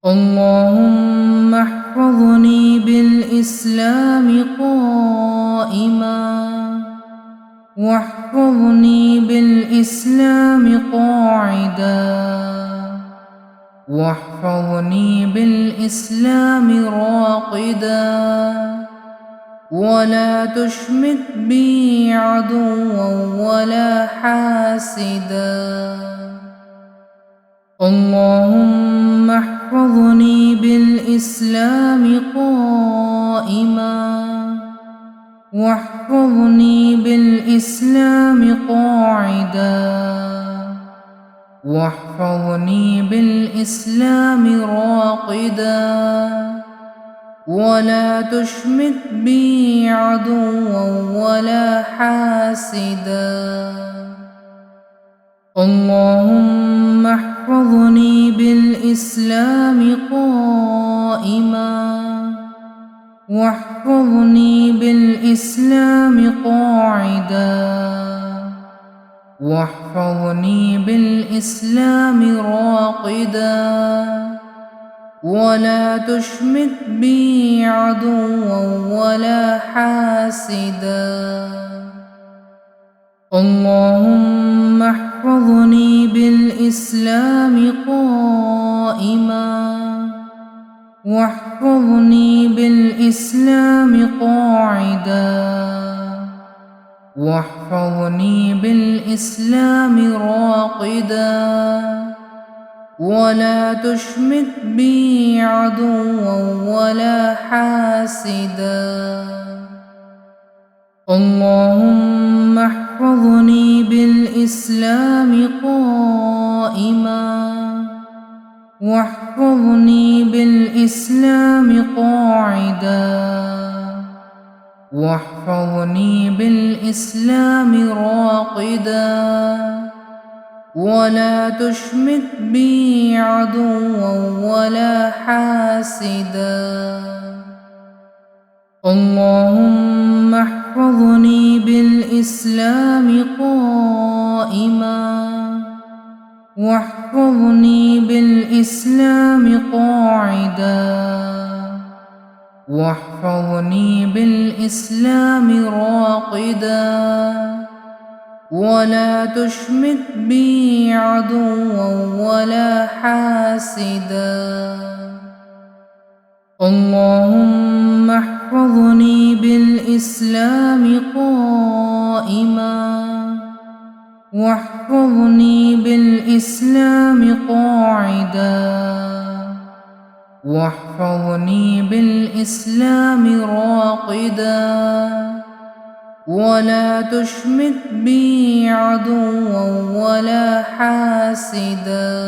اللهم احفظني بالإسلام قائما، واحفظني بالإسلام قاعدا، واحفظني بالإسلام راقدا، ولا تشمت بي عدوا ولا حاسدا. اللهم احفظني بالإسلام قائما، واحفظني بالإسلام قاعدا، واحفظني بالإسلام راقدا، ولا تشمت بي عدوا ولا حاسدا. اللهم احفظني بالإسلام قائما، واحفظني بالإسلام قاعدا، واحفظني بالإسلام راقدا، ولا تشمت بي عدوا ولا حاسدا. اللهم احفظني بالإسلام قائما، واحفظني بالإسلام قاعدا، واحفظني بالإسلام راقدا، ولا تشمت بي عدوا ولا حاسدا. اللهم احفظني بالإسلام قائما، واحفظني بالإسلام قاعدا، واحفظني بالإسلام راقدا، ولا تشمت بي عدوا ولا حاسدا. اللهم احفظني بالإسلام قائما، واحفظني بالإسلام قاعدا، واحفظني بالإسلام راقدا، ولا تشمت بي عدوا ولا حاسدا. اللهم احفظني بالإسلام قائما، واحفظني بالإسلام قاعدا، واحفظني بالإسلام راقدا، ولا تشمت بي عدوا ولا حاسدا.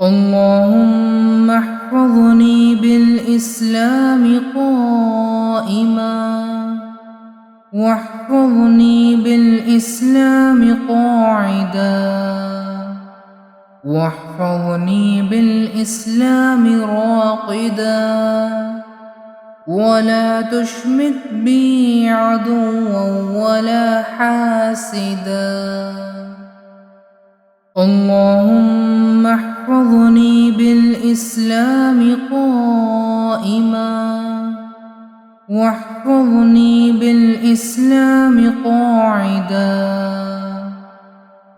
اللهم احفظني بالإسلام قائما، واحفظني بالإسلام قاعدا، واحفظني بالإسلام راقدا، ولا تشمت بي عدوا ولا حاسدا. اللهم احفظني بالإسلام قائما، واحفظني بالإسلام قاعدا،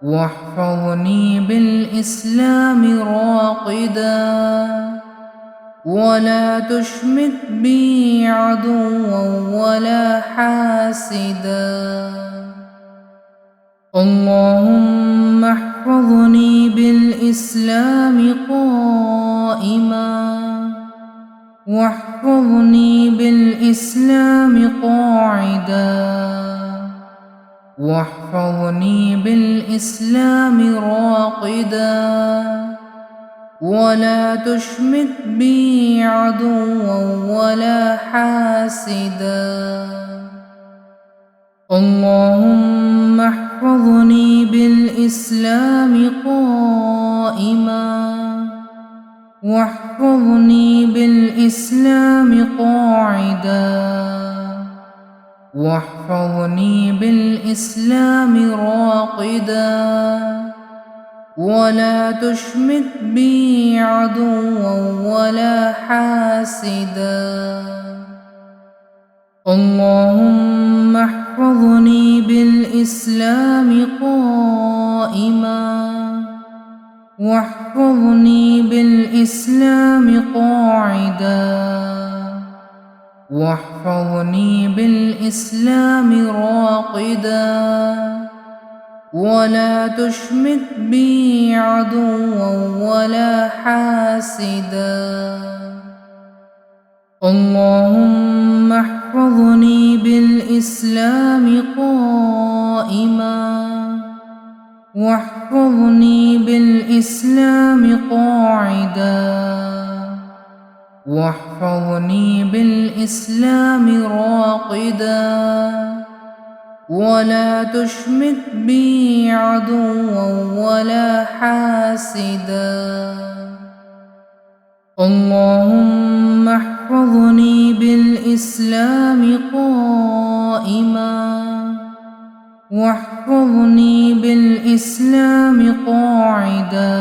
واحفظني بالإسلام راقدا، ولا تشمت بي عدوا ولا حاسدا. اللهم احفظني بالإسلام قائما، واحفظني بالإسلام قاعدا، واحفظني بالإسلام راقدا، ولا تشمت بي عدوا ولا حاسدا. اللهم احفظني بالإسلام قائما، واحفظني بالإسلام قاعدا، واحفظني بالإسلام راقدا، ولا تشمت بي عدوا ولا حاسدا. اللهم احفظني بالإسلام قائما، واحفظني بالإسلام قاعدا، واحفظني بالإسلام راقدا، ولا تشمت بي عدوا ولا حاسدا. اللهم احفظني بالإسلام قائما، واحفظني بالإسلام قاعدا، واحفظني بالإسلام راقدا، ولا تشمت بي عدوا ولا حاسدا. اللهم احفظني بالإسلام قائما، واحفظني بالإسلام قاعدا،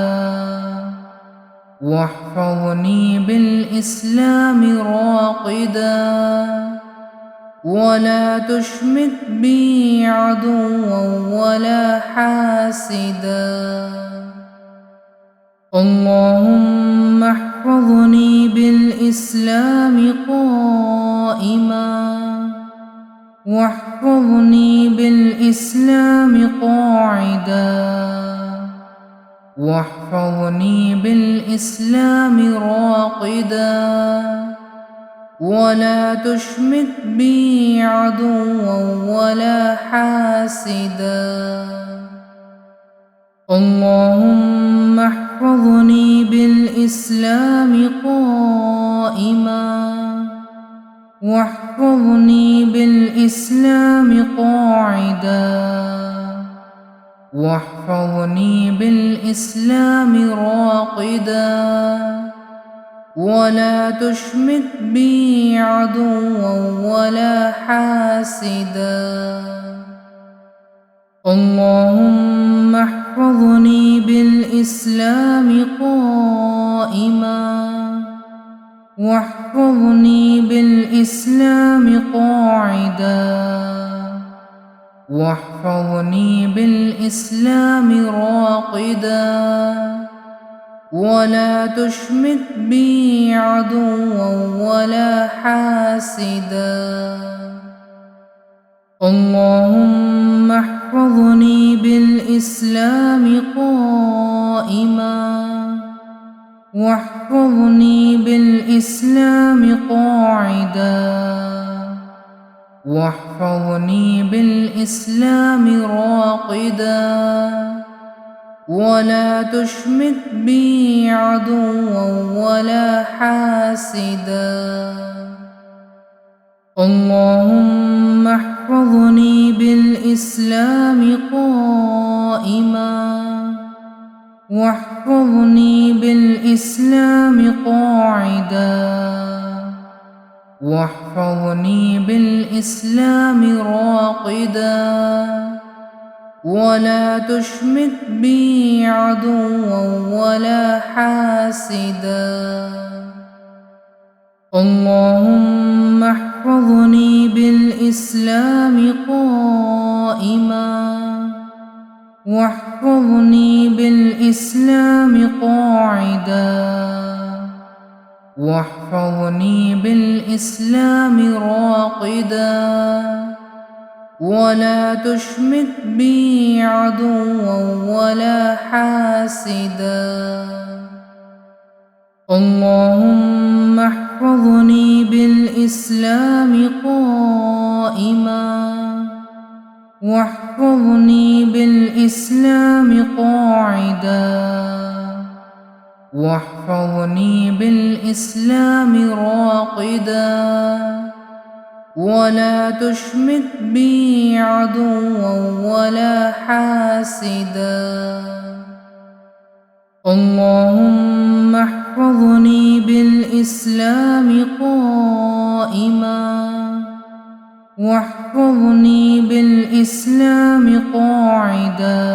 واحفظني بالإسلام راقدا، ولا تشمت بي عدوا ولا حاسدا. اللهم احفظني بالإسلام قائما، واحفظني بالإسلام قاعدا، واحفظني بالإسلام راقدا، ولا تشمت بي عدوا ولا حاسدا. اللهم احفظني بالإسلام قائما، واحفظني بالإسلام قاعدا، واحفظني بالإسلام راقدا، ولا تشمت بي عدوا ولا حاسدا. اللهم احفظني بالإسلام قائما، واحفظني بالإسلام قاعدا، واحفظني بالإسلام راقدا، ولا تشمت بي عدوا ولا حاسدا. اللهم احفظني بالإسلام قائما، واحفظني بالإسلام قاعدا، واحفظني بالإسلام راقدا، ولا تشمت بي عدوا ولا حاسدا. اللهم احفظني بالإسلام قائما، واحفظني بالإسلام قاعدا، واحفظني بالإسلام راقدا، ولا تشمت بي عدوا ولا حاسدا. اللهم احفظني بالإسلام قائما، واحفظني بالإسلام قاعدا، واحفظني بالإسلام راقدا، ولا تشمت بي عدوا ولا حاسدا. اللهم احفظني بالإسلام قائما، واحفظني بالإسلام قاعدا، واحفظني بالإسلام راقدا، ولا تشمت بي عدوا ولا حاسدا. اللهم احفظني بالإسلام قائما، واحفظني بالإسلام قاعدا،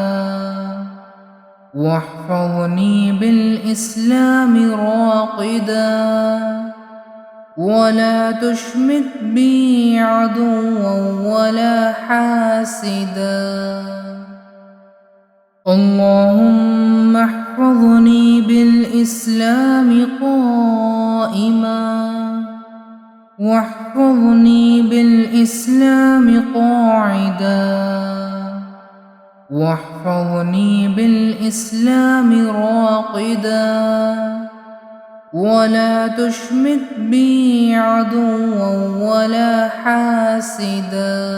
واحفظني بالإسلام راقدا ولا تشمت بي عدوا ولا حاسدا. اللهم احفظني بالإسلام قائما واحفظني بالإسلام قاعدا واحفظني بالإسلام راقدا ولا تشمت بي عدوا ولا حاسدا.